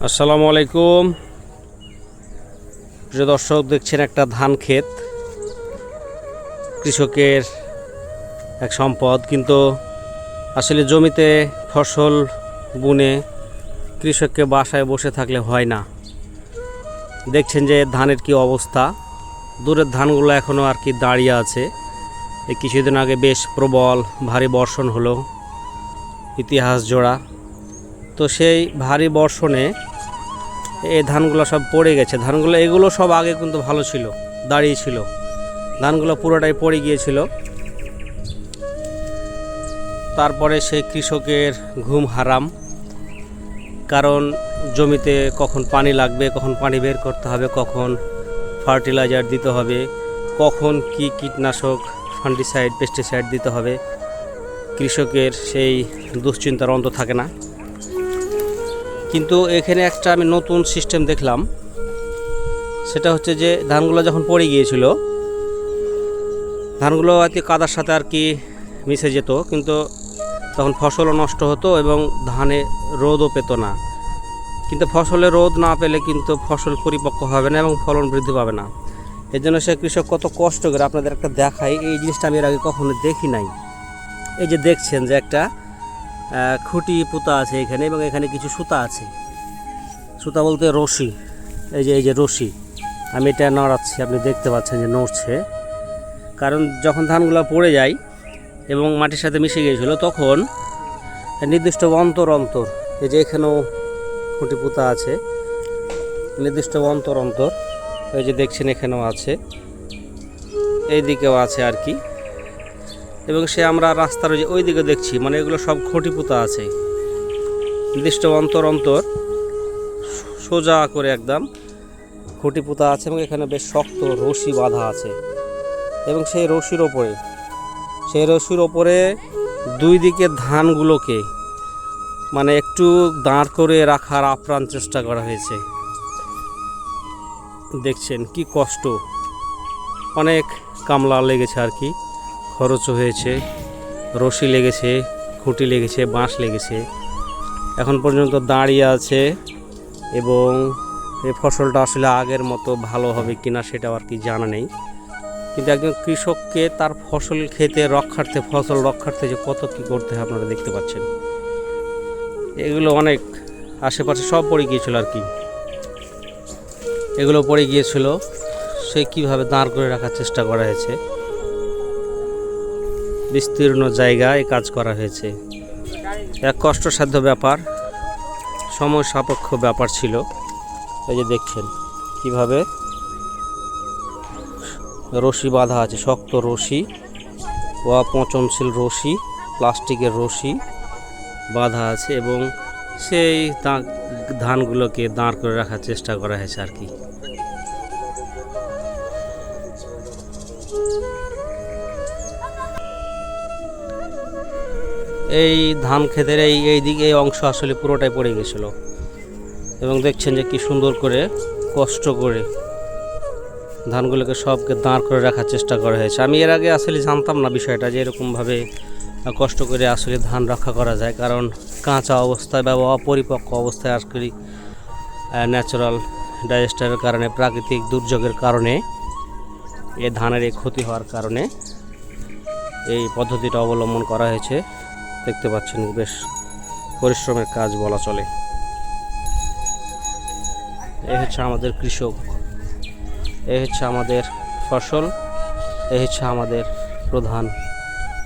আসসালামু আলাইকুম প্রিয় দর্শক, দেখছেন একটা ধান ক্ষেত। কৃষকের এক সম্পদ, কিন্তু আসলে জমিতে ফসল বুনে কৃষককে বাসায় বসে থাকলে হয় না। দেখছেন যে ধানের কি অবস্থা। দূরের ধানগুলো এখনও আর কি দাঁড়িয়ে আছে। এই কিছুদিন আগে বেশ প্রবল ভারী বর্ষণ হলো, ইতিহাস জোড়া। তো সেই ভারী বর্ষণে এই ধানগুলো সব পড়ে গেছে। ধানগুলো এগুলো সব আগে কিন্তু ভালো ছিল, দাঁড়িয়ে ছিল। ধানগুলো পুরোটাই পড়ে গিয়েছিল। তারপরে সেই কৃষকের ঘুম হারাম, কারণ জমিতে কখন পানি লাগবে, কখন পানি বের করতে হবে, কখন ফার্টিলাইজার দিতে হবে, কখন কি কীটনাশক ফাঙ্গিসাইড পেস্টিসাইড দিতে হবে, কৃষকের সেই দুশ্চিন্তার অন্ত থাকে না। কিন্তু এখানে একটা আমি নতুন সিস্টেম দেখলাম। সেটা হচ্ছে যে ধানগুলো যখন পড়ে গিয়েছিল, ধানগুলো আর কি কাদার সাথে আর কি মিশে যেত, কিন্তু তখন ফসলও নষ্ট হতো এবং ধানে রোদও পেত না। কিন্তু ফসলে রোদ না পেলে কিন্তু ফসল পরিপক্ক হবে না এবং ফলন বৃদ্ধি পাবে না। এর জন্য সে কৃষক কত কষ্ট করে, আপনাদের একটা দেখাই। এই জিনিসটা আমি এর আগে কখনো দেখি নাই। এই যে দেখছেন যে একটা খুঁটি পুঁতা আছে এখানে, এবং এখানে কিছু সুতা আছে। সুতা বলতে রশি। এই যে রশি, আমি এটা নড়াচ্ছি, আপনি দেখতে পাচ্ছেন যে নড়ছে। কারণ যখন ধানগুলো পড়ে যায় এবং মাটির সাথে মিশে গিয়েছিল, তখন নির্দিষ্ট অন্তর এই যে এখানেও খুঁটি পুঁতা আছে, নির্দিষ্ট অন্তর এই যে দেখছেন এখানেও আছে, এই দিকেও আছে আর কি। এবং সে আমরা রাস্তার ওই দিকে দেখছি, মানে এগুলো সব খুঁটি পুঁতা আছে নির্দিষ্ট অন্তর সোজা করে একদম খুঁটি পুঁতা আছে, এবং এখানে বেশ শক্ত রশি বাঁধা আছে। এবং সেই রশির ওপরে দুই দিকে ধানগুলোকে মানে একটু দাঁড় করে রাখার আপ্রাণ চেষ্টা করা হয়েছে। দেখছেন কি কষ্ট, অনেক কামলা লেগেছে আর কি, খরচও হয়েছে, রশি লেগেছে, খুঁটি লেগেছে, বাঁশ লেগেছে। এখন পর্যন্ত দাঁড়িয়ে আছে, এবং এই ফসলটা আসলে আগের মতো ভালো হবে কিনা সেটাও আর কি জানা নেই। কিন্তু একজন কৃষককে তার ফসল রক্ষার্থে যে কত কী করতে হয় আপনারা দেখতে পাচ্ছেন। এগুলো অনেক আশেপাশে সব পড়ে গিয়েছিল আর কি, এগুলো পড়ে গিয়েছিল। সে কীভাবে দাঁড় করে রাখার চেষ্টা করা হয়েছে, বিস্তীর্ণ জায়গায় কাজ করা হয়েছে। এক কষ্টসাধ্য ব্যাপার, সময় সাপেক্ষ ব্যাপার ছিল। এই যে দেখছেন কিভাবে রশি বাঁধা আছে, শক্ত রশি, অপচনশীল রশি, প্লাস্টিকের রশি বাঁধা আছে, এবং সেই ধানগুলোকে দাঁড় করে রাখার চেষ্টা করা হয়েছে আর কি। এই ধান ক্ষেতের এই দিকে এই অংশ আসলে পুরোটাই পড়ে গেছিল, এবং দেখছেন যে কি সুন্দর করে কষ্ট করে ধানগুলোকে সবকে দাঁড় করে রাখার চেষ্টা করা হয়েছে। আমি এর আগে আসলে জানতাম না বিষয়টা, যে এরকমভাবে কষ্ট করে আসলে ধান রক্ষা করা যায়। কারণ কাঁচা অবস্থায় বা অপরিপক্ক অবস্থায় আসলে ন্যাচারাল ডিজাস্টারের কারণে, প্রাকৃতিক দুর্যোগের কারণে, এই ধানের এই ক্ষতি হওয়ার কারণে এই পদ্ধতিটা অবলম্বন করা হয়েছে। দেখতে পাচ্ছেন বেশ পরিশ্রমের কাজ বলা চলে। এই হচ্ছে আমাদের কৃষক, এই হচ্ছে আমাদের ফসল, এই হচ্ছে আমাদের প্রধান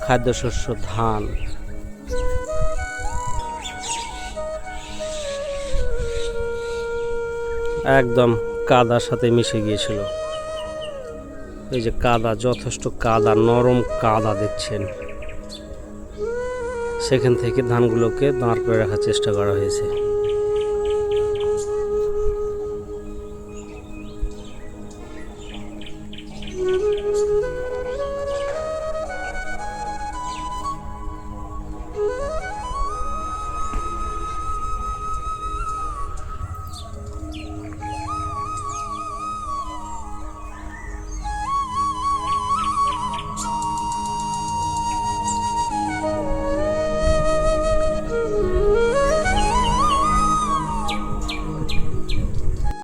খাদ্যশস্য ধান। একদম কাদার সাথে মিশে গিয়েছিল। এই যে কাদা, যথেষ্ট কাদা, নরম কাদা দেখছেন। সেখান থেকে ধানগুলোকে দাঁড় করে রাখার চেষ্টা করা হয়েছে।